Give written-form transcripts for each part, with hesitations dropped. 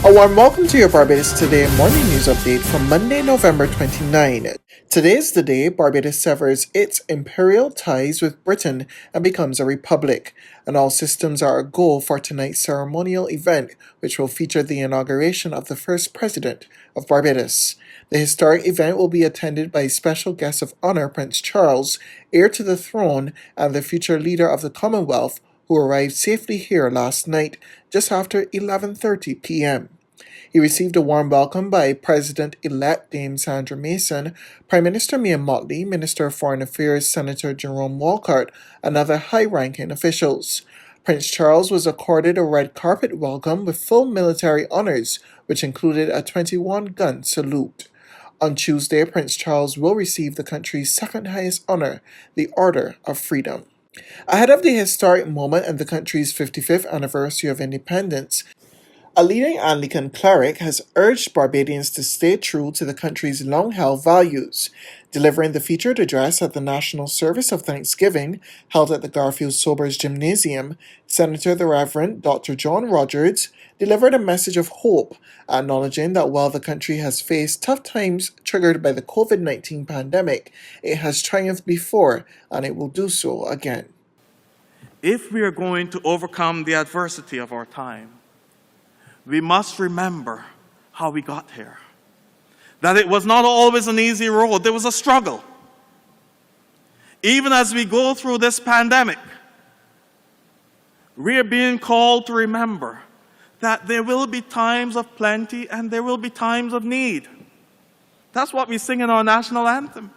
A warm welcome to your Barbados Today Morning News Update for Monday, November 29. Today is the day Barbados severs its imperial ties with Britain and becomes a republic, and all systems are a go for tonight's ceremonial event, which will feature the inauguration of the first president of Barbados. The historic event will be attended by special guest of honor Prince Charles, heir to the throne and the future leader of the Commonwealth, who arrived safely here last night just after 11:30 p.m. He received a warm welcome by President-elect Dame Sandra Mason, Prime Minister Mia Mottley, Minister of Foreign Affairs Senator Jerome Walcott, and other high-ranking officials. Prince Charles was accorded a red carpet welcome with full military honors, which included a 21-gun salute. On Tuesday, Prince Charles will receive the country's second highest honor, the Order of Freedom. Ahead of the historic moment and the country's 55th anniversary of independence, a leading Anglican cleric has urged Barbadians to stay true to the country's long-held values. Delivering the featured address at the National Service of Thanksgiving, held at the Garfield Sobers Gymnasium, Senator the Reverend Dr John Rogers delivered a message of hope, acknowledging that while the country has faced tough times triggered by the COVID-19 pandemic, it has triumphed before and it will do so again. If we are going to overcome the adversity of our time, we must remember how we got here. That it was not always an easy road. There was a struggle. Even as we go through this pandemic, we are being called to remember that there will be times of plenty and there will be times of need. That's what we sing in our national anthem.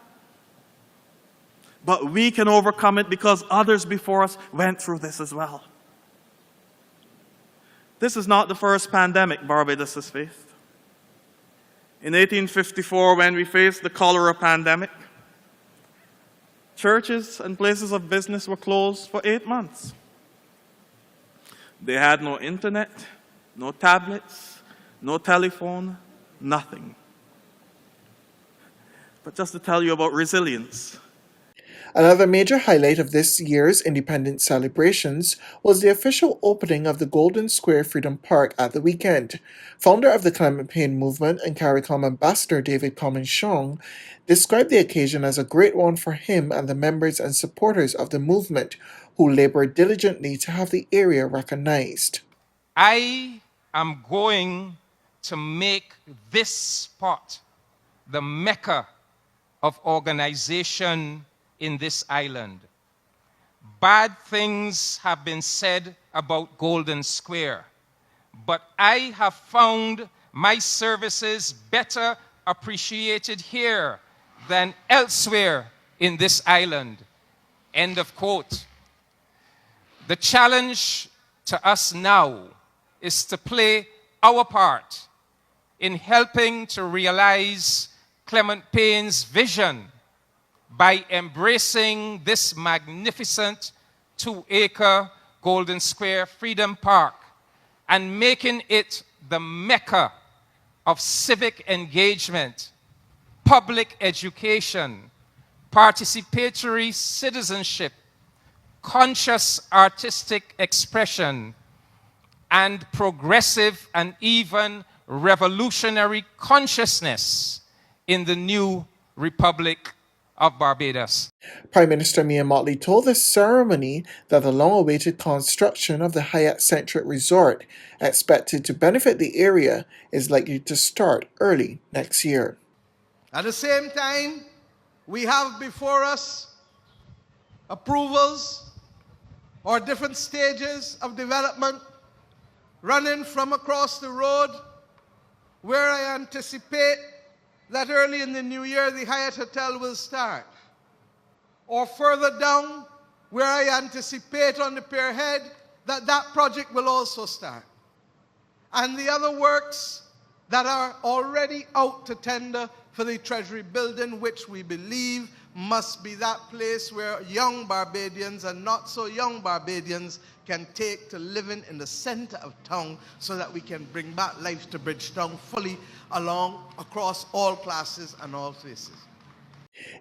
But we can overcome it because others before us went through this as well. This is not the first pandemic Barbados has faced. In 1854, when we faced the cholera pandemic, churches and places of business were closed for 8 months. They had no internet, no tablets, no telephone, nothing. But just to tell you about resilience. Another major highlight of this year's independence celebrations was the official opening of the Golden Square Freedom Park at the weekend. Founder of the Climate Pain Movement and CARICOM ambassador David Cominshong described the occasion as a great one for him and the members and supporters of the movement, who labored diligently to have the area recognized. I am going to make this spot the mecca of organization in this island. Bad things have been said about Golden Square, but I have found my services better appreciated here than elsewhere in this island. End of quote. The challenge to us now is to play our part in helping to realize Clement Payne's vision by embracing this magnificent 2-acre Golden Square Freedom Park and making it the mecca of civic engagement, public education, participatory citizenship, conscious artistic expression, and progressive and even revolutionary consciousness in the new Republic of Barbados. Prime Minister Mia Mottley told the ceremony that the long-awaited construction of the Hyatt-centric resort, expected to benefit the area, is likely to start early next year. At the same time, we have before us approvals or different stages of development running from across the road, where I anticipate that early in the new year the Hyatt Hotel will start. Or further down, where I anticipate on the pier head that that project will also start. And the other works that are already out to tender for the Treasury building, which we believe must be that place where young Barbadians and not so young Barbadians can take to living in the center of town, so that we can bring back life to Bridgetown fully across all classes and all faces.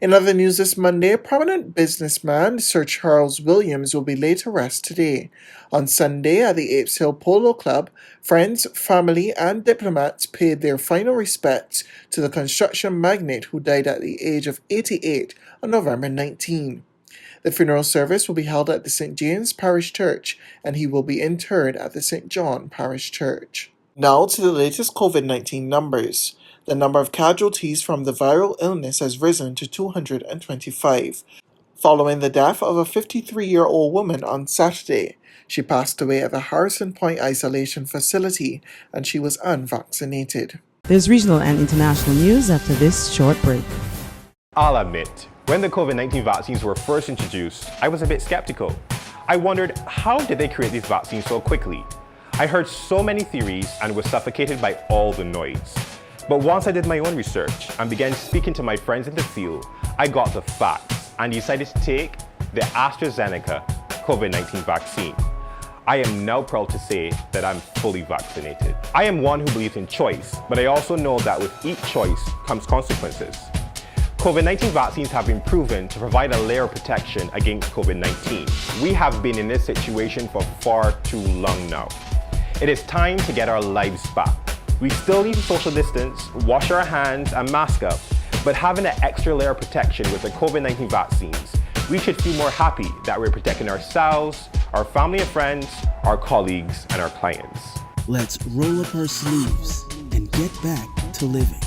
In other news this Monday, prominent businessman Sir Charles Williams will be laid to rest today. On Sunday at the Apes Hill Polo Club, friends, family, and diplomats paid their final respects to the construction magnate who died at the age of 88 on November 19. The funeral service will be held at the St. James Parish Church, and he will be interred at the St. John Parish Church. Now to the latest COVID-19 numbers. The number of casualties from the viral illness has risen to 225, following the death of a 53-year-old woman on Saturday. She passed away at the Harrison Point Isolation Facility, and she was unvaccinated. There's regional and international news after this short break. I'll admit, when the COVID-19 vaccines were first introduced, I was a bit skeptical. I wondered, how did they create these vaccines so quickly? I heard so many theories and was suffocated by all the noise. But once I did my own research and began speaking to my friends in the field, I got the facts and decided to take the AstraZeneca COVID-19 vaccine. I am now proud to say that I'm fully vaccinated. I am one who believes in choice, but I also know that with each choice comes consequences. COVID-19 vaccines have been proven to provide a layer of protection against COVID-19. We have been in this situation for far too long now. It is time to get our lives back. We still need to social distance, wash our hands, and mask up, but having an extra layer of protection with the COVID-19 vaccines, we should feel more happy that we're protecting ourselves, our family and friends, our colleagues, and our clients. Let's roll up our sleeves and get back to living.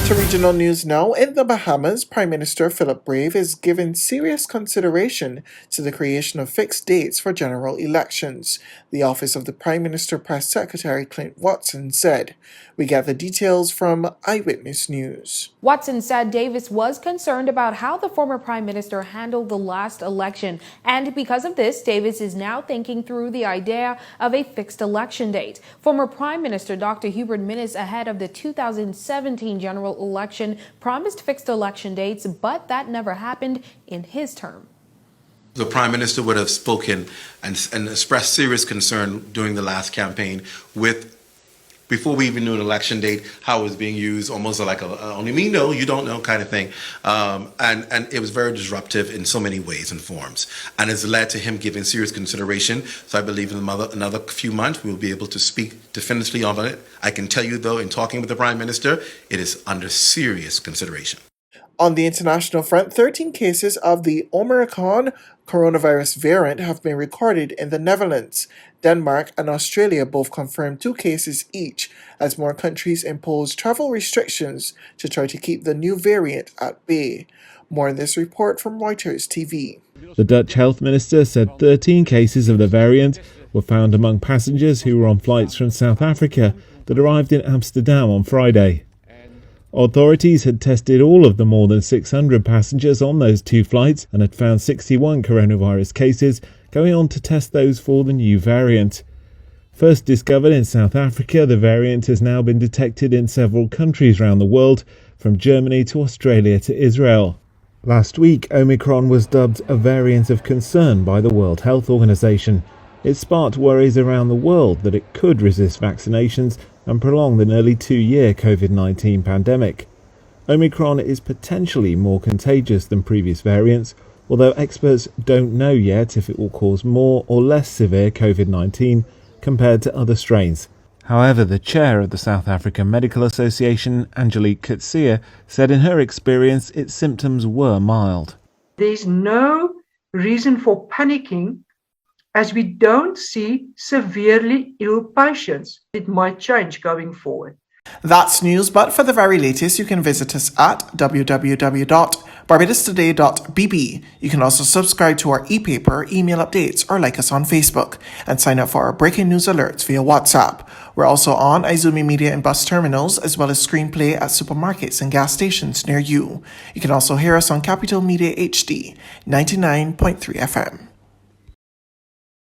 To regional news now, in the Bahamas, Prime Minister Philip Brave is giving serious consideration to the creation of fixed dates for general elections. The Office of the Prime Minister Press Secretary Clint Watson said. We get the details from Eyewitness News. Watson said Davis was concerned about how the former Prime Minister handled the last election, and because of this, Davis is now thinking through the idea of a fixed election date. Former Prime Minister Dr. Hubert Minnis, ahead of the 2017 general election, promised fixed election dates, but that never happened in his term. The Prime Minister would have spoken and expressed serious concern during the last campaign before we even knew an election date, how it was being used, almost like only me know, you don't know kind of thing. And it was very disruptive in so many ways and forms. And it's led to him giving serious consideration. So I believe in another few months, we'll be able to speak definitively on it. I can tell you, though, in talking with the Prime Minister, it is under serious consideration. On the international front, 13 cases of the Omicron coronavirus variant have been recorded in the Netherlands. Denmark and Australia both confirmed 2 cases each, as more countries impose travel restrictions to try to keep the new variant at bay. More in this report from Reuters TV. The Dutch health minister said 13 cases of the variant were found among passengers who were on flights from South Africa that arrived in Amsterdam on Friday. Authorities had tested all of the more than 600 passengers on those 2 flights and had found 61 coronavirus cases, going on to test those for the new variant. First discovered in South Africa, the variant has now been detected in several countries around the world, from Germany to Australia to Israel. Last week, Omicron was dubbed a variant of concern by the World Health Organization. It sparked worries around the world that it could resist vaccinations and prolong the nearly 2-year COVID-19 pandemic. Omicron is potentially more contagious than previous variants, although experts don't know yet if it will cause more or less severe COVID-19 compared to other strains. However, the chair of the South African Medical Association, Angelique Coetzee, said in her experience its symptoms were mild. There's no reason for panicking, as we don't see severely ill patients. It might change going forward. That's news, but for the very latest, you can visit us at www.barbadostoday.bb. You can also subscribe to our e-paper, email updates, or like us on Facebook, and sign up for our breaking news alerts via WhatsApp. We're also on Izumi Media and bus terminals, as well as Screenplay at supermarkets and gas stations near you. You can also hear us on Capital Media HD, 99.3 FM.